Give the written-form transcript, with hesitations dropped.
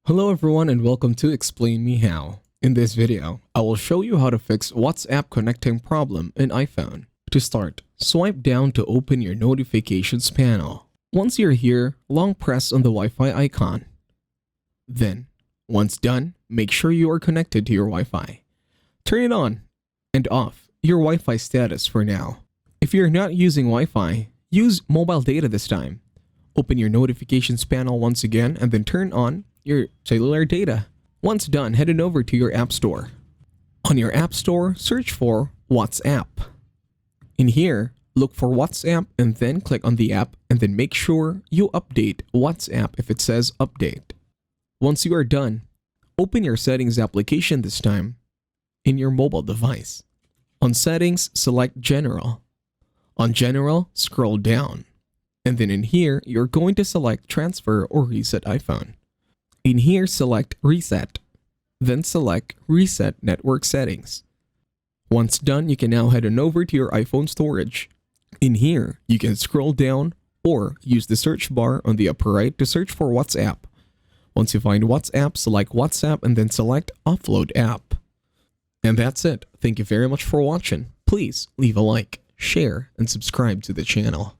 Hello everyone and welcome to Explain Me How. In this video, I will show you how to fix WhatsApp connecting problem in iPhone. To start, swipe down to open your notifications panel. Once you're here, long press on the Wi-Fi icon. Then, once done, make sure you are connected to your Wi-Fi. Turn it on and off your Wi-Fi status for now. If you're not using Wi-Fi, use mobile data this time. Open your notifications panel once again and then turn on your cellular data. Once done, head on over to your App Store. On your App Store, search for WhatsApp. In here, look for WhatsApp and then click on the app and then make sure you update WhatsApp if it says update. Once you are done, open your settings application this time in your mobile device. On settings, select General. On General, scroll down. And then in here, you're going to select Transfer or Reset iPhone. In here, select Reset. Then select Reset Network Settings. Once done, you can now head on over to your iPhone storage. In here, you can scroll down or use the search bar on the upper right to search for WhatsApp. Once you find WhatsApp, select WhatsApp and then select Offload App. And that's it. Thank you very much for watching. Please leave a like, share, and subscribe to the channel.